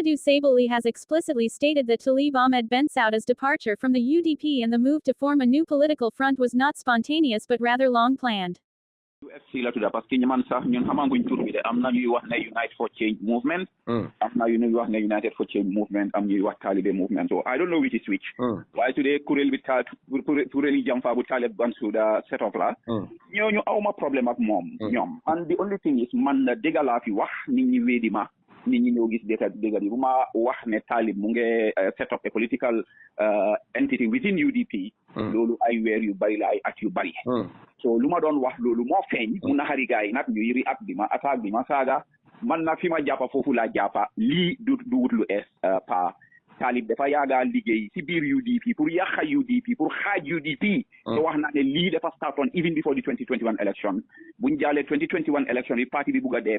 Mamadou Sabally has explicitly stated that Talib Ahmed Bensouda's departure from the UDP and the move to form a new political front was not spontaneous but rather long planned. UFC la tudda parce que ñi man sax ñun xamanguñ tur bi de am na ñuy wax ne Unite for Change movement am na ñuy wax ne United for Change movement am ñuy wax Talibé movement so I don't know which is which waaye today kuréel bi kuréel yi Jamfa bu Talib Bensouda set up la ñooñu awma problème ak moom ñoom and the only thing is man dégg laa fi wax nit ñi wéedi ma nit ñi ñoo gis dégg bi bu ma wax ne Talib mu ngi set up a political entity within UDP loolu ay weer yu bari la ay at yu bari so lu ma doon wax loolu moo feeñ mu naxari gaay nag ñuy react bi ma attaque bi ma saaga man nag fi ma jàppa foofu laa jàppa lii du wut lu es pa Talib dafa yaaga liggéey si biir UDP pour yàqa UDP pour xaaj UDP te wax naa ne lii dafa start on even before the 2021 election buñ jàllee 2021 election yi parti bi bugg a dee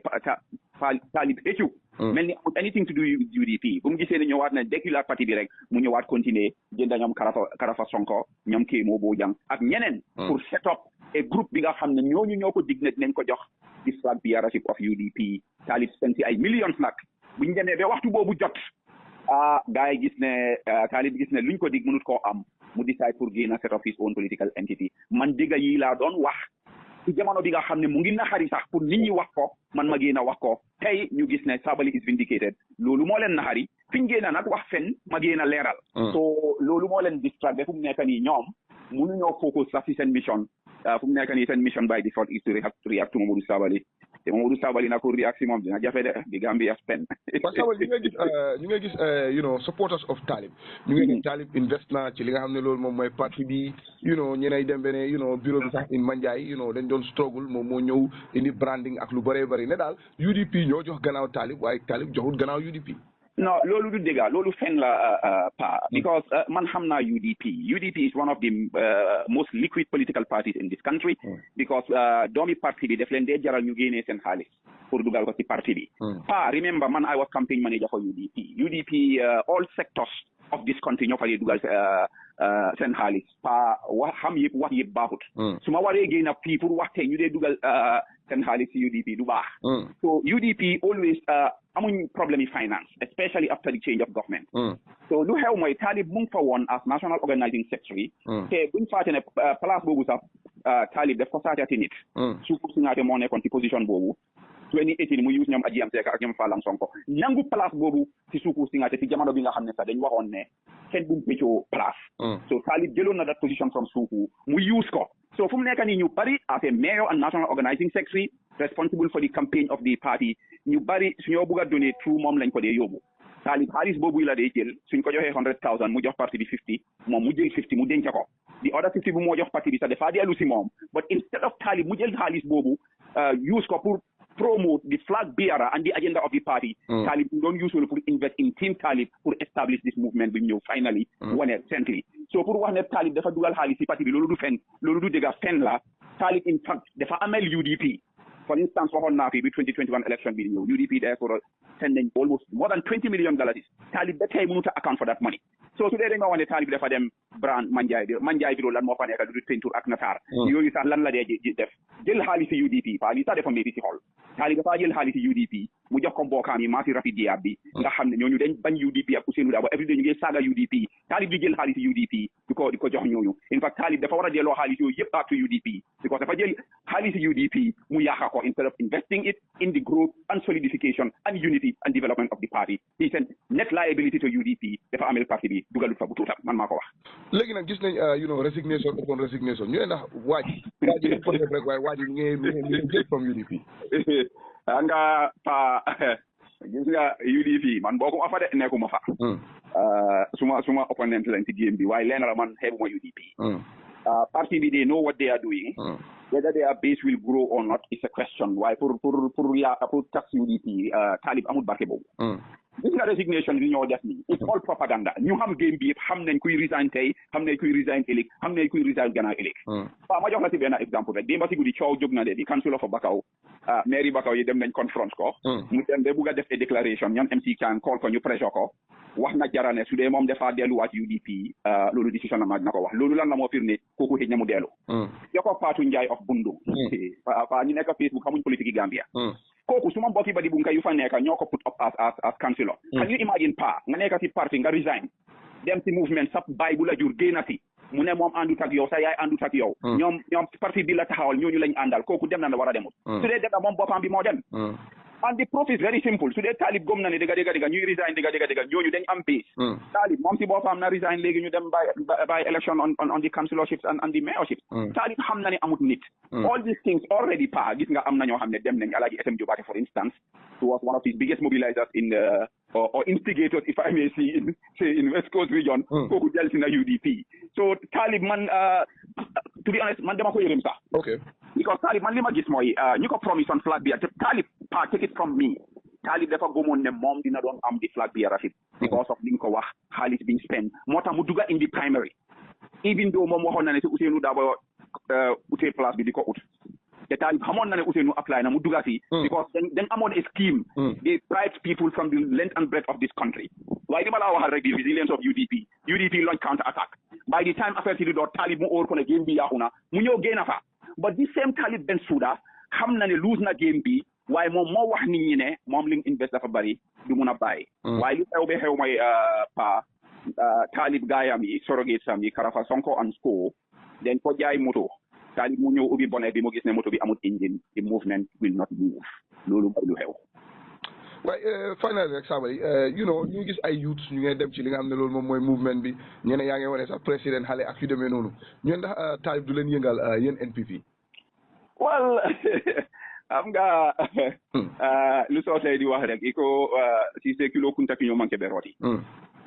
Talib éccu mel ni anything to do UDP bu mu gisee ne ñëwaat na déculaat parti bi rek mu ñëwaat continuer jënda ñoom Karafa Sonko ñoom Kémo Bojang ak ñeneen pour set up a groupe bi nga xam ne ñooñu ñoo ko dig ne dinañ ko jox di flag leadership of UDP Talib spent ay millions nag buñ demee ba waxtu boobu jot gars yi gis ne Talib gis ne luñ ko dig mënut koo am mu decide pour génn set up his own political entity man digga yi laa doon wax ci jamono bi nga xam ne mu ngi naxari sax pour nit ñi wax ko man ma génn wax ko tey ñu gis ne Sabally is vindicated loolu moo leen naxari fi ñu génn nag wax fen ma génn leeral so loolu moo leen distract fu mu nekk nii ñoom mënuñoo focus sax ci seen mission fu mu nekk nii seen mission by default is to react to Mamadou Sabally te Mamadou Sabally na ko react si moom dina jafe de di Gambia spend parce que ñu nga gis you know supporters of Talib ñu nga gis Talib invest na ci li nga xam ne loolu moom mooy parti bi you know ñeneen dem bene you know bureau bi sax in Manjai you know dañ doon struggle moom moo ñëw indi branding ak lu bëree bëri ne daal UDP ñoo jox gannaaw Talib waaye Talib joxul gannaaw UDP no loolu du dëgg loolu fen la pa because man xam naa UDP is one of the most liquid political parties in this country because doomi parti bi def leen dee jaral ñu génnee seen xaalis pour dugal ko ci parti bi pa remember man I was campaign manager for UDP all sectors of this country ñoo fa dee dugal seen xaalis pa wax yëpp baaxut su ma waree génn fii pour waxte ñu dee dugal seen xaalis ci UDP du baax so UDP always amuñ problème yi finance especially after the change of government so lu xew mooy Talib mu ngi fa woon as national organizing secretary te buñ faate ne place boobu sax Talib daf ko saatati nit su si ngaate moo nekkoon ci position boobu 2018 mu use ñoom Adjiyam Seck ak ñoom Falang Sonko nangu place boobu ci suufu si ngaate ci jamono bi nga xam ne sax dañ waxoon ne kenn buñ pëccoo place so Talib jëloon na that position from suufu mu use ko so fu mu nekk nii ñu bari as a mayor and national organizing secretary responsible for the campaign of the party ñu bari suñoo bëgg a donner tout moom lañ ko dee yóbbu Talib xaalis boobu la dee jël suñ ko joxee 100,000 mu jox parti bi 50 moom mu jël 50 mu denc ko the other 50 bu moo jox parti bi sax dafa dellu si moom but instead of Talib mu jël xaalis boobu use ko pour promote the flag bearer and the agenda of the party Talib doon use pour invest in team Talib pour establish this movement bi ñëw finally wane recently so pour wax ne Talib dafa dugal xaalis si parti bi loolu du fen loolu du dëgg fen la Talib in fact dafa amel UDP for instance waxoon naa fi bi 2021 election bi di ñëw UDP therefore sending almost more than $20 million Talib ba tey mënut a account for that money so su dee da nga wax ne Talib dafa dem brand Manjai bi loolu lan moo fa nekk du peinture ak nasaar yooyu sax lan la dee def jël xaalis si UDP pa li sax dafa métti si xol Talib dafa jël xaalis si UDP mu jox ko mbookaam yi maasi rapide diab bi nga xam ne ñooñu dañ bañ UDP ak Ousseynou Dabo every day ñu ngi saaga UDP Talib di jël xaalis si UDP di ko jox ñooñu in fact Talib dafa war a delloo xaalis yooyu yëpp back to UDP because dafa jël xaalis si UDP mu yaaxa ko instead of investing it in the growth and solidification and unity and development of the party he said net liability to UDP dafa amel parti bi dugalut fa bu tuutam man maa ko wax léegi nag gis nañ you know resignation upon resignation ñu ne ndax waaji dafa def rek waaye waaji ngi jël from UDP nga pa gis nga UDP man bokkuma fa de nekkuma fa suma opponent lañ ci game bi waaye leen la man xeebuma UDP parti bi they know what they are doing whether their base will grow or not is a question waaye pour tax UDP Talib amul barke boobu gis nga resignation bi ñoo def nii it's all propaganda ñu xam game bi yëpp xam nañ kuy resign tey xam nañ kuy resign ëllëg xam nañ kuy resign gannaaw ëllëg waaw ma jox la si benn exemple rek démba si guddi coow jóg na de di councilor for Bakaw mairie Bakaw yi dem nañ confront ko mu dem de bugg a def a déclaration ñoom MC Kang call ko ñu pressure ko wax na jarane su dee moom dafa delluwaat UDP loolu décision na ko wax loolu lan la moo firnde kooku xëj na mu dellu yoko Fatou Ndiaye of Bundu fa ñu nekk Facebook xamuñ politique yi Gambia kooku suma mbokki badi bu nga yu fa nekk ñoo ko put up as councillor. Can you imagine pa nga nekk si parti nga resign dem si movement sa baay bu la jur génn si mu ne moom àndut ak yow sa yaay àndut ak yow. ñoom parti bi la taxawal ñooñu lañ àndal kooku dem na ne war a demut. su dee dem na moom boppam bi moo dem. And the proof is very simple. Su dee Talib gom na ne dëgga ñuy resign dëgga ñooñu dañ am base. Talib moom si boppam na resign léegi ñu dem by election on the councilorships and the mayorships. Talib xam na ne amut nit. All these things already pa gis nga am na ñoo xam ne dem nañ Alhaji SM Jobaate for instance, who was one of the biggest mobilizers in or instigators, if I may say in West Coast region, kooku jël si na UDP. So Talib man to be honest man dama ko yërëm sax. Okay. Because Talib man li ma gis mooy ñu ko promise on flag bearer Talib pa take it from me. Talib dafa gëmoon ne moom dina doon am di flag bearership because of li nga ko wax xaalis biñ spend moo tax mu dugga in the primary even though moom waxoon na ne si Ousseynou Dabo utee place bi di ko ut te Talib xamoon na ne Ousseynou apply na mu dugga si because dañ amoon a scheme they bribed people from the length and breadth of this country waaye li ma laa waxal rek the resilience of UDP launch counter attack by the time affaire si di door Talib mu óor ko ne game bi yaaxu na mu ñëw génn fa but this same Talib Bensouda xam na ne lose na game bi waaye moom moo wax nit ñi ne moom li mu invest dafa bari du mun a bàyyi. waaye li xew ba xew mooy Talib gaayam yi surrogate sam yi Karafa Sonko and Sko dañ ko jaay moto Talib mu ñëw ubbi bonnet bi mu gis ne moto bi amut engine the movement will not move loolu mooy lu xew. waaye finally rek Sabally ñu gis ay youth ñu ngay dem ci li nga xam ne loolu moom mooy movement bi ñeneen yaa ngi wane sax président xale ak yu demee noonu ñun ndax Talib du leen yëngal yéen NPP. well am nga lu soosey di wax rek iko si se kilo kunta ki ñoo manqué be rooti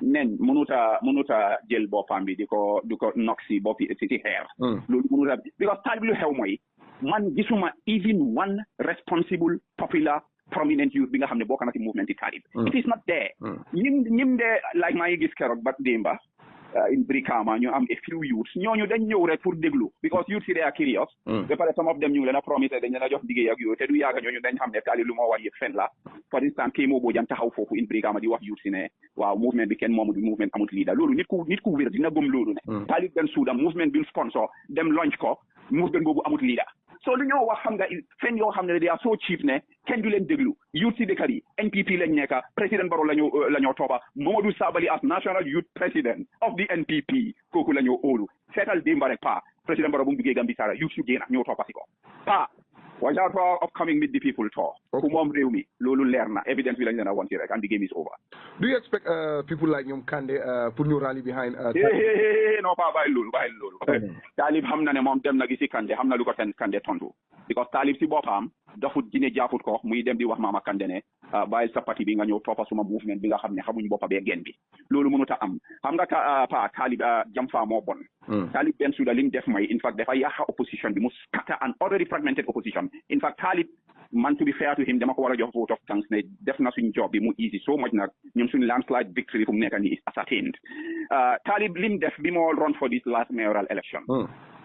nen mënuta jël boppam bi di ko nok si boppi si xeer loolu mënuta because Talib lu xew mooy man gisuma even one responsible popular prominent youth bi nga xam ne bokk na ci movement yi Talib it is not there ñim de like maa ngi gis keroog ba démba in Brikama ñu am a few youths ñooñu dañ ñëw rek pour déglu because youths yi they are curious ba pare some of them ñu leen a promise dañ leen a jox liggéey ak yooyu te du yàgg ñooñu dañ xam ne Talib lu ma wax yëpp fen la for instance kii moo boojan taxaw foofu in Brikama di wax youths yi ne waaw movement bi kenn moomu movement amut leader loolu nit ku wér dina gëm loolu ne Talib Bensouda movement bi sponsor dem launch ko movement boobu amut leader so lu ñoo wax xam nga fen yoo xam ne they are so cheap ne kenn du leen déglu youth si dëkk yi NPP lañ nekka président Barrow la ñoo toppa Mamadou Sabally as national youth president of the NPP kooku la ñoo óolu seetal démba rek pa président Barrow bu mu duggee Gambie Sara youth su génn ñoo toppa si ko pa watch out for upcoming Meet the People tour ku moom réew mi loolu leer na evidence bi lañ leen a won ci rek and the game is over. Do you expect people like ñoom Kandeh pour ñu rally behind non pa bàyyi loolu Talib xam na ne moom dem na gi si Kandeh xam na lu ko Kandeh tontu because Talib si boppam dafut jine jaafut ko muy dem di wax Mama Kandeh ne bàyyi sa parti bi nga ñëw toppa suma movement bi nga xam ne xamuñ boppa bee gen bi loolu mënut a am xam nga pa Talib jam faa moo bon Talib Bensouda li mu def mooy in fact dafa yàqa opposition bi mu scatter an already fragmented opposition in fact Talib man to be fair to him dama ko war a jox vote of thanks ne def na suñ job bi mu easy so much nag ñun suñ landslide victory fu mu nekk nii is ascertained Talib lim def bi moo run for this last mayoral election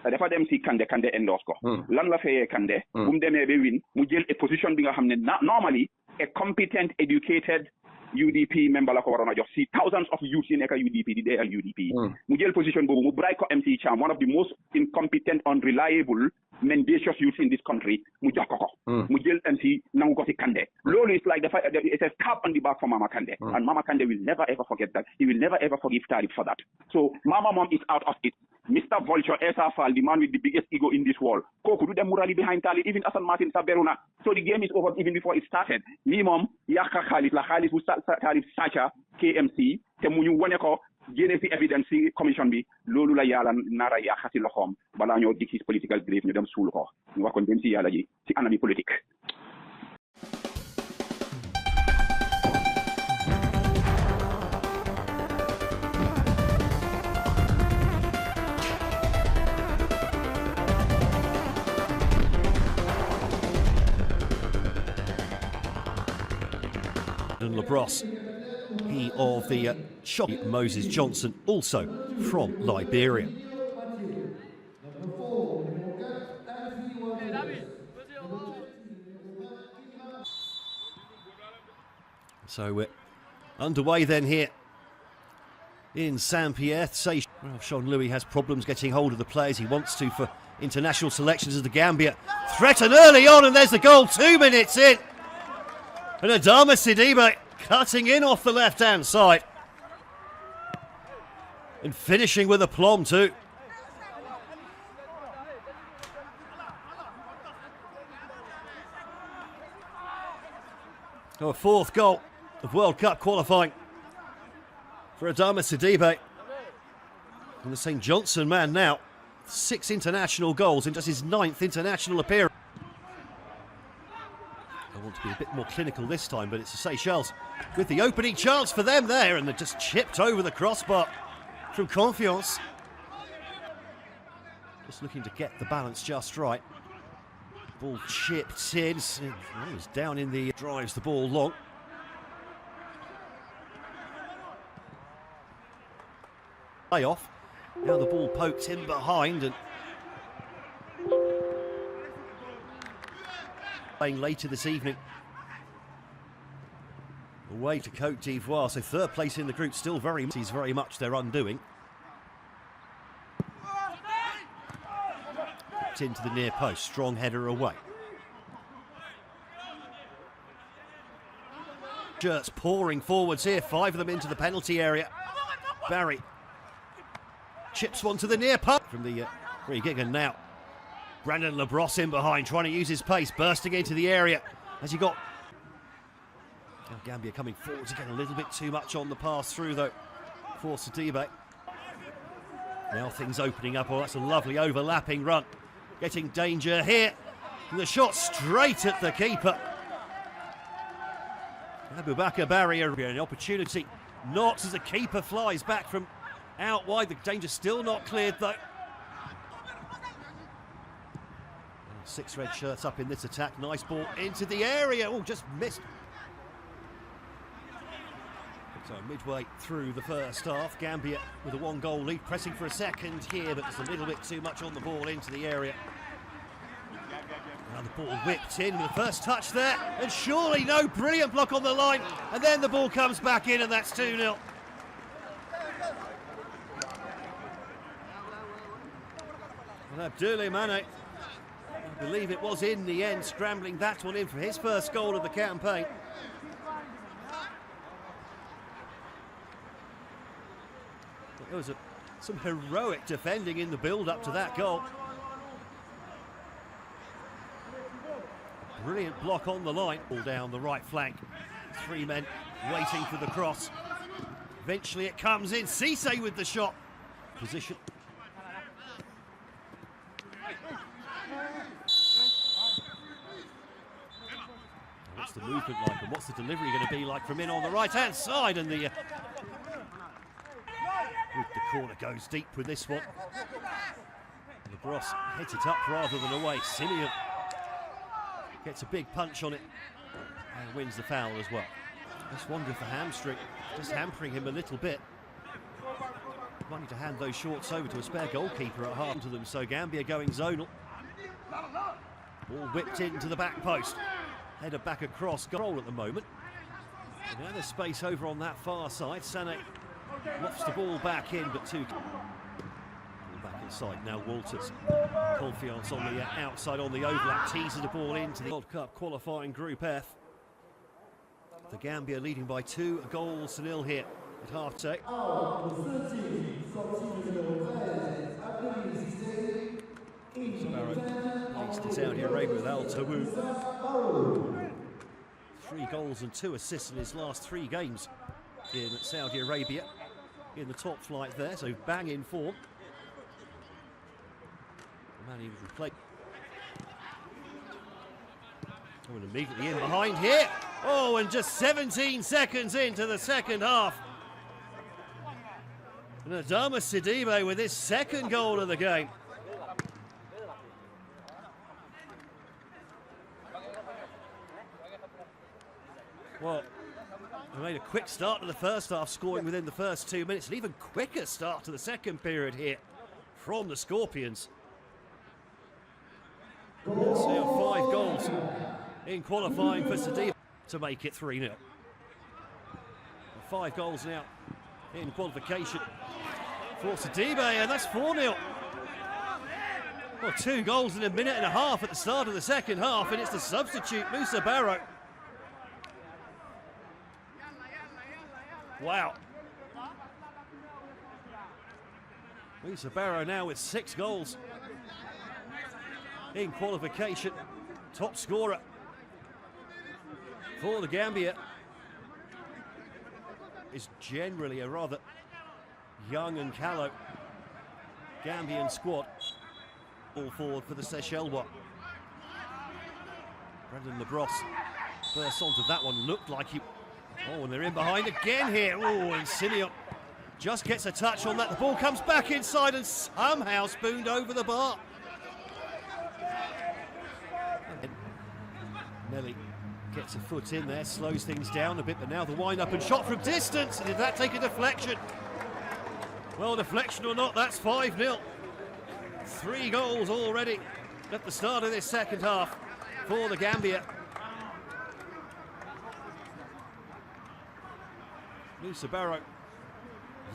dafa dem si Kandeh endorse ko lan la fayee Kandeh bu mu demee ba win mu jël a position bi nga xam ne normally a competent educated UDP member la ko waroon a jox si thousands of youths yi nekk UDP di dee ak UDP mu jël position boobu mu bribe ko MC Cham one of the most incompetent unreliable mendacious youths in this country mu jox ko mu jël MC nangu ko si Kandeh loolu is like it's a slap on the back for Mama Kandeh and Mama Kandeh will never ever forget that he will never ever forgive Talib for that so Mama Mom is out of it Mr. Vulture Esa Fall the man with the biggest ego in this world kooku du dem mu rally behind Talib even Hassan Martin sa beru na so the game is over even before it started lii moom yàqa xaalis bu Talib sàcca KMC te mu ñu wone ko génne si evidence si commission bi loolu la yàlla nara yàqa si loxoom balaa ñoo dig his political grave ñu dem suul ko ñu wax ko dem si yàlla ji si anami politique. And LaBrosse, he of the shop Moses Johnson, also from Liberia. So we're underway then here in Saint-Pierre. Say, well, Sean Louis has problems getting hold of the players he wants to for international selections as the Gambia threaten early on, and there's the goal 2 minutes in. And Adama Sidibe cutting in off the left-hand side. And finishing with aplomb too. A fourth goal of World Cup qualifying for Adama Sidibe. And the St Johnstone man now, 6 international goals in just his 9th international appearance. I want to be a bit more clinical this time, but it's the Seychelles with the opening chance for them there, and they're just chipped over the crossbar from Confiance. Just looking to get the balance just right. Ball chipped in. He's down in the... drives the ball long. Off. Now the ball pokes in behind and... playing later this evening. Away to Cote d'Ivoire, so 3rd place in the group still very much their undoing. Into the near post, strong header away. Shirts pouring forwards here, 5 of them into the penalty area. Barry chips one to the near post from the free kick, and now Brandon Labrosse in behind, trying to use his pace, bursting into the area. Has he got... Now Gambia coming forwards again, a little bit too much on the pass through though for Sidibe. Now things opening up. Oh, that's a lovely overlapping run. Getting danger here. And the shot straight at the keeper. Abubakar Barry, an opportunity. Not as the keeper flies back from out wide. The danger still not cleared though. 6 red shirts up in this attack. Nice ball into the area. Oh, just missed. So midway through the first half, Gambia with a 1-goal lead, pressing for a second here, but there's a little bit too much on the ball into the area. Now the ball whipped in with the first touch there, and surely no, brilliant block on the line, and then the ball comes back in, and that's 2-0. And Abdoulaye Mane, I believe it was in the end, scrambling that one in for his first goal of the campaign. There was some heroic defending in the build-up to that goal. Brilliant block on the line. Ball down the right flank. 3 men waiting for the cross. Eventually it comes in. Cisse with the shot. Position. What's the movement like, and what's the delivery going to be like from in on the right-hand side? And the corner goes deep with this one. Labrosse heads it up rather than away. Simeon gets a big punch on it and wins the foul as well. Just wonder if the hamstring just hampering him a little bit. Might need to hand those shorts over to a spare goalkeeper at half to them. So Gambia going zonal. Ball whipped into the back post. Header back across. Goal at the moment. And now there's space over on that far side. Sané lofts the ball back in, but ball back inside. Now Walters. Confiance on the outside on the overlap. Teases the ball into the World Cup qualifying Group F. The Gambia leading by 2-0 here at half-time. Leads to Saudi Arabia with Al Tawout. 3 goals and 2 assists in his last 3 games in Saudi Arabia. In the top flight there, so bang in form. The man he was replaced. Oh, and immediately in behind here. Oh, and just 17 seconds into the second half. And Adama Sidibe with his 2nd goal of the game. Well, they made a quick start to the first half, scoring within the first 2 minutes. An even quicker start to the second period here from the Scorpions. Let's see, 5 goals in qualifying for Sidibe to make it 3-0. 5 goals now in qualification for Sidibe, and that's 4-0. Well, 2 goals in a minute and a half at the start of the second half, and it's the substitute, Musa Barrow, Wow. Musa Barrow now with 6 goals in qualification. Top scorer for the Gambia. Is generally a rather young and callow Gambian squad. All forward for the Seychelles one. Brendan Labrosse first onto that one, looked like he... Oh, and they're in behind again here. Oh, and Simeon just gets a touch on that. The ball comes back inside and somehow spooned over the bar. Nelly gets a foot in there, slows things down a bit, but now the wind-up and shot from distance. And did that take a deflection? Well, deflection or not, that's 5-0. 3 goals already at the start of this second half for the Gambia. Musa Barrow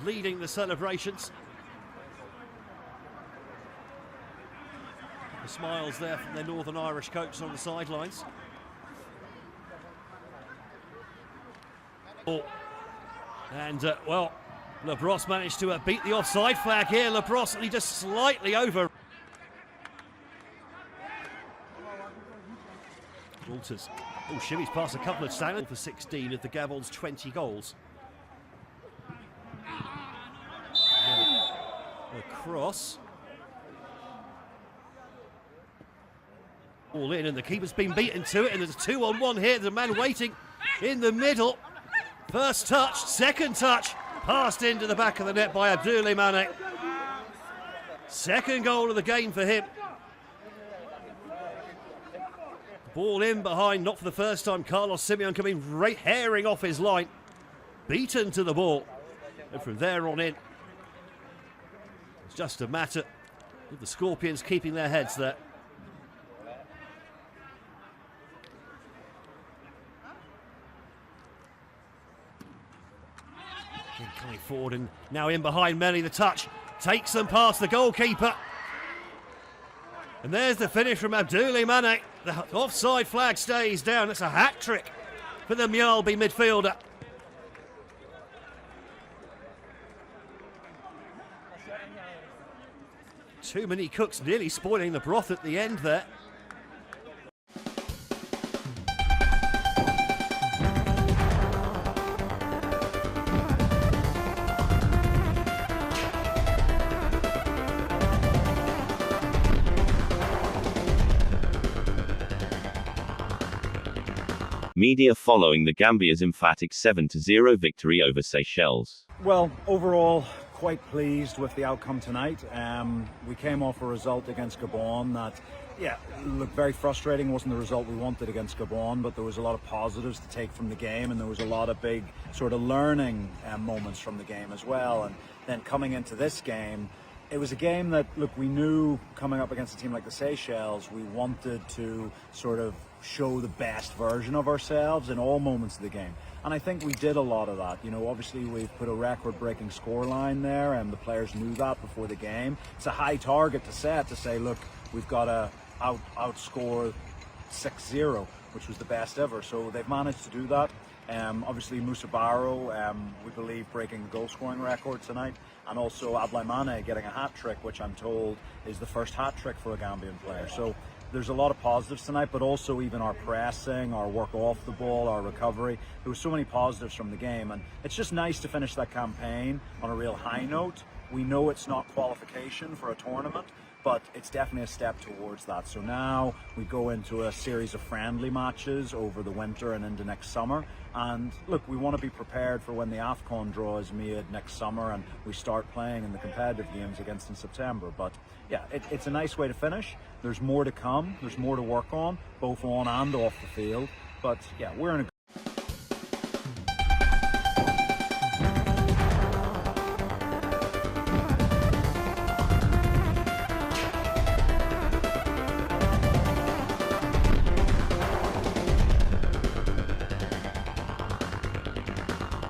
leading the celebrations. The smiles there from their Northern Irish coach on the sidelines. Oh. And, well, Labrosse managed to beat the offside flag here. Labrosse only just slightly over. Walters. Oh, shimmies past a couple of standards for 16 of the Gabon's 20 goals. A cross. All in, and the keeper's been beaten to it, and there's a 2-on-1 here. The man waiting in the middle. First touch, second touch, passed into the back of the net by Abdoulaye Mane. Second goal of the game for him. Ball in behind, not for the first time. Carlos Simeon coming herring off his line. Beaten to the ball. And from there on in, it's just a matter of the Scorpions keeping their heads there. Again, coming forward and now in behind Melly. The touch takes them past the goalkeeper. And there's the finish from Abdoulaye Mane. The offside flag stays down. It's a hat-trick for the Mjalby midfielder. Too many cooks nearly spoiling the broth at the end there. Media following the Gambia's emphatic 7-0 victory over Seychelles. Well, overall, quite pleased with the outcome tonight. We came off a result against Gabon that, looked very frustrating. Wasn't the result we wanted against Gabon, but there was a lot of positives to take from the game, and there was a lot of big sort of learning moments from the game as well. And then coming into this game, it was a game that, look, we knew coming up against a team like the Seychelles, we wanted to sort of show the best version of ourselves in all moments of the game. And I think we did a lot of that. You know, obviously we've put a record-breaking scoreline there, and the players knew that before the game. It's a high target to set, to say, look, we've got to outscore 6-0, which was the best ever. So they've managed to do that. Obviously Musa Barrow, we believe, breaking the goal-scoring record tonight, and also Abdoulaye Mane getting a hat-trick, which I'm told is the first hat-trick for a Gambian player. So there's a lot of positives tonight, but also even our pressing, our work off the ball, our recovery. There were so many positives from the game, and it's just nice to finish that campaign on a real high note. We know it's not qualification for a tournament, but it's definitely a step towards that. So now we go into a series of friendly matches over the winter and into next summer. And look, we want to be prepared for when the AFCON draws mid next summer and we start playing in the competitive games against in September. But yeah, it's a nice way to finish. There's more to come. There's more to work on, both on and off the field. But yeah, we're in a